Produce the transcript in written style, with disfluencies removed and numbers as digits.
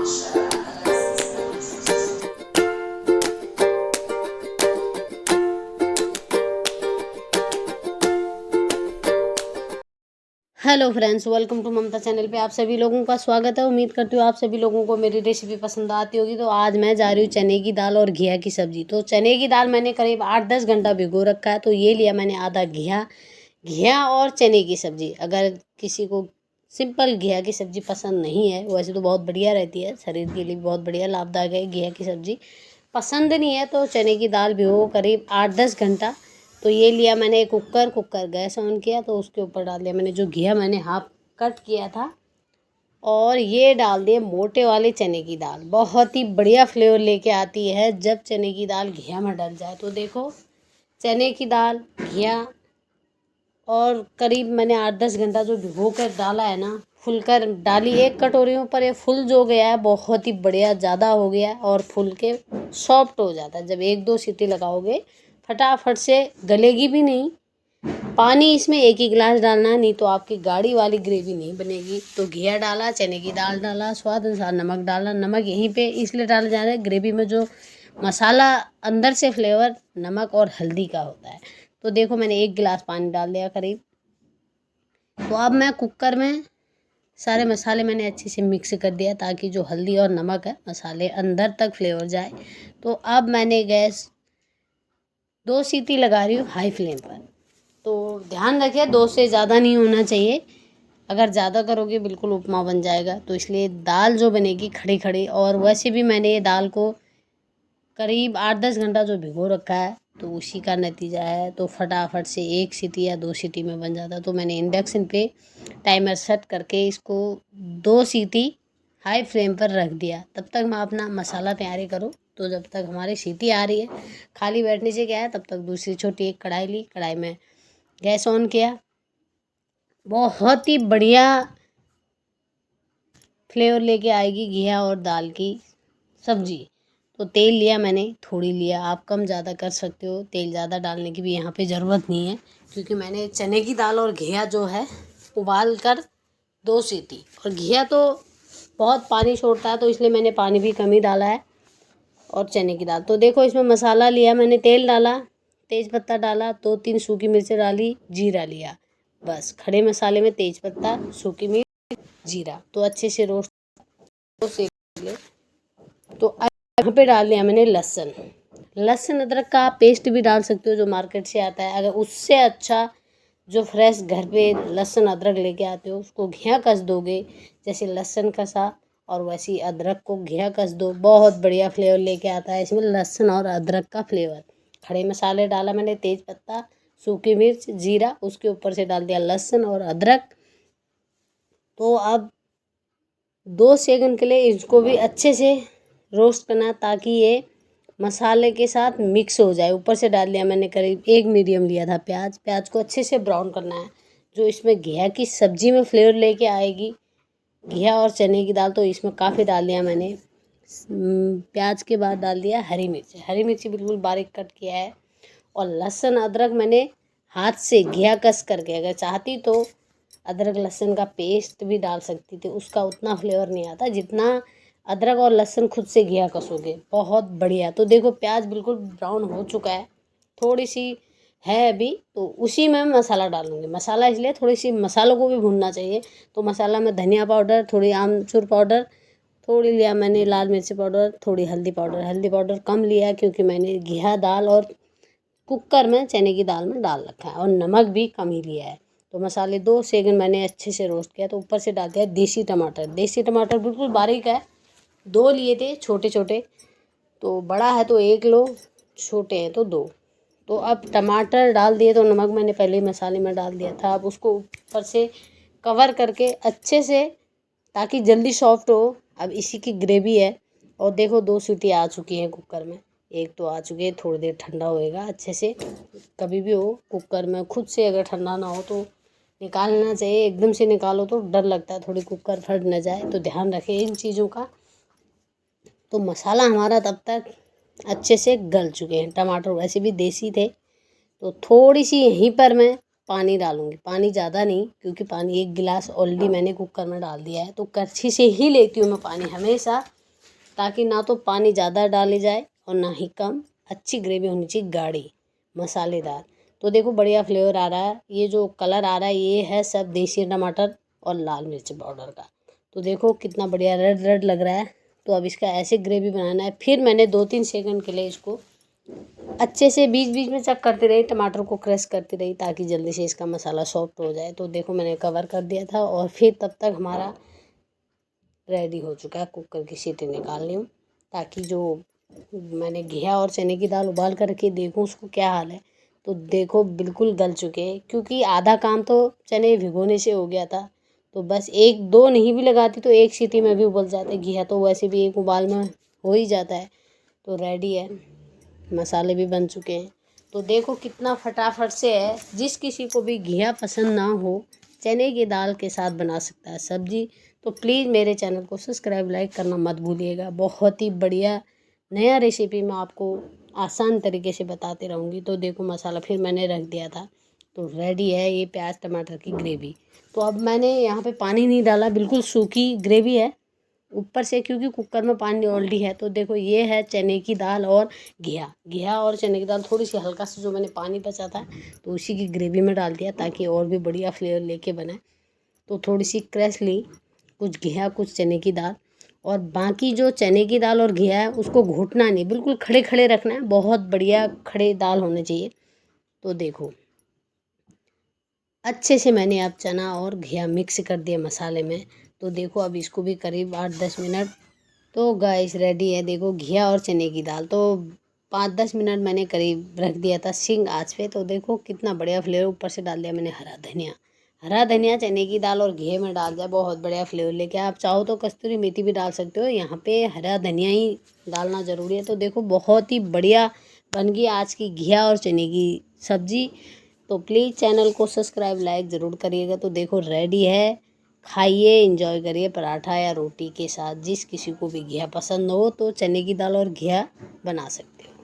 Hello friends, welcome to Mamta channel पे आप सभी लोगों का स्वागत है। उम्मीद करती हूँ आप सभी लोगों को मेरी रेसिपी पसंद आती होगी। तो आज मैं जा रही हूँ चने की दाल और घिया की सब्जी। तो चने की दाल मैंने करीब 8-10 घंटा भिगो रखा है। तो ये लिया मैंने आधा घिया। घिया और चने की सब्जी, अगर किसी को सिंपल घिया की सब्जी पसंद नहीं है, वैसे तो बहुत बढ़िया रहती है, शरीर के लिए बहुत बढ़िया लाभदायक है। घिया की सब्जी पसंद नहीं है तो चने की दाल भिगो करीब 8-10 घंटा। तो ये लिया मैंने कुकर गैस ऑन किया, तो उसके ऊपर डाल दिया मैंने जो घिया मैंने हाफ कट किया था, और ये डाल दिए मोटे वाले चने की दाल। बहुत ही बढ़िया फ्लेवर लेके आती है जब चने की दाल घिया में डल जाए। तो देखो, चने की दाल, घिया और करीब मैंने 8-10 घंटा जो भिगो कर डाला है ना, फुल कर डाली एक कटोरियों पर। ये फुल जो गया है बहुत ही बढ़िया, ज़्यादा हो गया है और फुल के सॉफ्ट हो जाता है। जब 1-2 सीटी लगाओगे फटाफट से गलेगी भी नहीं। पानी इसमें 1 ही गिलास डालना है, नहीं तो आपकी गाढ़ी वाली ग्रेवी नहीं बनेगी। तो घिया डाला, चने की दाल डाला, स्वाद अनुसार नमक डाला। नमक यहीं पे इसलिए डाला जा रहा है, ग्रेवी में जो मसाला अंदर से फ्लेवर नमक और हल्दी का होता है। तो देखो, मैंने 1 गिलास पानी डाल दिया करीब। तो अब मैं कुकर में सारे मसाले मैंने अच्छे से मिक्स कर दिया, ताकि जो हल्दी और नमक है मसाले अंदर तक फ्लेवर जाए। तो अब मैंने गैस 2 सीटी लगा रही हूँ हाई फ्लेम पर। तो ध्यान रखिए 2 से ज़्यादा नहीं होना चाहिए, अगर ज़्यादा करोगे बिल्कुल उपमा बन जाएगा। तो इसलिए दाल जो बनेगी खड़ी खड़ी, और वैसे भी मैंने ये दाल को करीब 8-10 घंटा जो भिगो रखा है, तो उसी का नतीजा है। तो फटाफट से 1 सीटी या 2 सीटी में बन जाता। तो मैंने इंडक्शन पे टाइमर सेट करके इसको 2 सीटी हाई फ्लेम पर रख दिया। तब तक मैं अपना मसाला तैयारी करूँ। तो जब तक हमारी सीटी आ रही है, खाली बैठने से क्या है, तब तक दूसरी छोटी एक कढ़ाई ली, कढ़ाई में गैस ऑन किया। बहुत ही बढ़िया फ्लेवर लेके आएगी घिया और दाल की सब्जी। तो तेल लिया मैंने, थोड़ी लिया, आप कम ज़्यादा कर सकते हो। तेल ज़्यादा डालने की भी यहाँ पे ज़रूरत नहीं है, क्योंकि मैंने चने की दाल और घिया जो है उबाल कर 2 सीटी, और घिया तो बहुत पानी छोड़ता है, तो इसलिए मैंने पानी भी कम ही डाला है। और चने की दाल, तो देखो इसमें मसाला लिया मैंने, तेल डाला, तेज पत्ता डाला, 2-3 सूखी मिर्चें डाली, जीरा लिया। बस खड़े मसाले में तेज पत्ता, सूखी मिर्च, जीरा, तो अच्छे से रोस्ट सेक ले। तो अब यहाँ पे डाल दिया मैंने लहसुन। लहसुन अदरक का आप पेस्ट भी डाल सकते हो जो मार्केट से आता है। अगर उससे अच्छा जो फ्रेश घर पे लहसुन अदरक लेके आते हो, उसको घिया कस दोगे, जैसे लहसुन कसा और वैसी अदरक को घिया कस दो, बहुत बढ़िया फ्लेवर लेके आता है इसमें लहसुन और अदरक का फ्लेवर। खड़े मसाले डाला मैंने, तेज पत्ता, सूखी मिर्च, जीरा, उसके ऊपर से डाल दिया लहसुन और अदरक। तो अब 2 सेकंड के लिए इसको भी अच्छे से रोस्ट करना, ताकि ये मसाले के साथ मिक्स हो जाए। ऊपर से डाल दिया मैंने करीब 1 मीडियम लिया था प्याज। प्याज को अच्छे से ब्राउन करना है, जो इसमें घिया की सब्जी में फ्लेवर लेके आएगी। घिया और चने की दाल, तो इसमें काफ़ी डाल दिया मैंने। प्याज के बाद डाल दिया हरी मिर्च। हरी मिर्ची बिल्कुल बारीक कट किया है। और लहसुन अदरक मैंने हाथ से घिया कस करके, अगर चाहती तो अदरक लहसुन का पेस्ट भी डाल सकती थी, उसका उतना फ्लेवर नहीं आता जितना अदरक और लहसुन खुद से घिया कसोगे, बहुत बढ़िया। तो देखो प्याज बिल्कुल ब्राउन हो चुका है, थोड़ी सी है अभी, तो उसी में मसाला डालूंगी। मसाला इसलिए थोड़ी सी मसालों को भी भूनना चाहिए। तो मसाला में धनिया पाउडर, थोड़ी आमचूर पाउडर, थोड़ी लिया मैंने लाल मिर्ची पाउडर, थोड़ी हल्दी पाउडर। हल्दी पाउडर कम लिया क्योंकि मैंने घिया दाल और कुकर में चने की दाल में डाल रखा है, और नमक भी कम ही लिया है। तो मसाले 2 सेकंड मैंने अच्छे से रोस्ट किया। तो ऊपर से डाल दिया देसी टमाटर। देसी टमाटर बिल्कुल बारीक है, 2 लिए थे छोटे छोटे। तो बड़ा है तो 1 लो, छोटे हैं तो 2। तो अब टमाटर डाल दिए, तो नमक मैंने पहले ही मसाले में डाल दिया था। अब उसको ऊपर से कवर करके अच्छे से, ताकि जल्दी सॉफ्ट हो। अब इसी की ग्रेवी है। और देखो 2 सीटी आ चुकी हैं कुकर में, 1 तो आ चुकी है, थोड़ी देर ठंडा होएगा अच्छे से। कभी भी हो कुकर में खुद से अगर ठंडा ना हो तो निकालना चाहिए, एकदम से निकालो तो डर लगता है थोड़ी कुकर फट न जाए, तो ध्यान रखें इन चीज़ों का। तो मसाला हमारा तब तक अच्छे से गल चुके हैं, टमाटर वैसे भी देसी थे। तो थोड़ी सी यहीं पर मैं पानी डालूंगी, पानी ज़्यादा नहीं, क्योंकि पानी 1 गिलास ऑलरेडी मैंने कुकर में डाल दिया है। तो कच्छी से ही लेती हूँ मैं पानी हमेशा, ताकि ना तो पानी ज़्यादा डाली जाए और ना ही कम। अच्छी ग्रेवी होनी चाहिए, गाढ़ी मसालेदार। तो देखो बढ़िया फ्लेवर आ रहा है। ये जो कलर आ रहा है ये है सब देसी टमाटर और लाल मिर्च पाउडर का। तो देखो कितना बढ़िया रेड रेड लग रहा है। तो अब इसका ऐसे ग्रेवी बनाना है। फिर मैंने 2-3 सेकंड के लिए इसको अच्छे से बीच बीच में चेक करती रही, टमाटर को क्रश करती रही ताकि जल्दी से इसका मसाला सॉफ्ट हो जाए। तो देखो मैंने कवर कर दिया था और फिर तब तक हमारा रेडी हो चुका है। कुकर की सीटी निकाल ली हूँ ताकि जो मैंने घिया और चने की दाल उबाल करके देखूँ उसको क्या हाल है। तो देखो बिल्कुल गल चुके हैं, क्योंकि आधा काम तो चने भिगोने से हो गया था। तो बस 1-2 नहीं भी लगाती तो 1 सीटी में भी उबल जाते। घिया तो वैसे भी 1 उबाल में हो ही जाता है। तो रेडी है, मसाले भी बन चुके हैं। तो देखो कितना फटाफट से है। जिस किसी को भी घिया पसंद ना हो, चने की दाल के साथ बना सकता है सब्जी। तो प्लीज़ मेरे चैनल को सब्सक्राइब लाइक करना मत भूलिएगा। बहुत ही बढ़िया नया रेसिपी मैं आपको आसान तरीके से बताते रहूँगी। तो देखो मसाला फिर मैंने रख दिया था। तो रेडी है ये प्याज टमाटर की ग्रेवी। तो अब मैंने यहाँ पे पानी नहीं डाला, बिल्कुल सूखी ग्रेवी है ऊपर से, क्योंकि कुकर में पानी ऑलरेडी है। तो देखो ये है चने की दाल और घिया और चने की दाल थोड़ी सी हल्का सा जो मैंने पानी बचा था तो उसी की ग्रेवी में डाल दिया ताकि और भी बढ़िया फ्लेवर लेके बने। तो थोड़ी सी क्रश ली, कुछ घिया कुछ चने की दाल, और बाकी जो चने की दाल और घिया है उसको घोटना नहीं, बिल्कुल खड़े खड़े रखना है। बहुत बढ़िया खड़े दाल होने चाहिए। तो देखो अच्छे से मैंने अब चना और घिया मिक्स कर दिया मसाले में। तो देखो अब इसको भी करीब 8-10 मिनट। तो गाइस रेडी है। देखो घिया और चने की दाल तो 5-10 मिनट मैंने करीब रख दिया था सिंग आंच पे। तो देखो कितना बढ़िया फ्लेवर। ऊपर से डाल दिया मैंने हरा धनिया चने की दाल और घी में डाल दिया, बहुत बढ़िया फ्लेवर लेके। आप चाहो तो कस्तूरी मेथी भी डाल सकते हो, यहाँ पे हरा धनिया ही डालना ज़रूरी है। तो देखो बहुत ही बढ़िया बन गई आज की घिया और चने की सब्ज़ी। तो प्लीज़ चैनल को सब्सक्राइब लाइक ज़रूर करिएगा। तो देखो रेडी है, खाइए एंजॉय करिए पराठा या रोटी के साथ। जिस किसी को भी घिया पसंद हो तो चने की दाल और घिया बना सकते हो।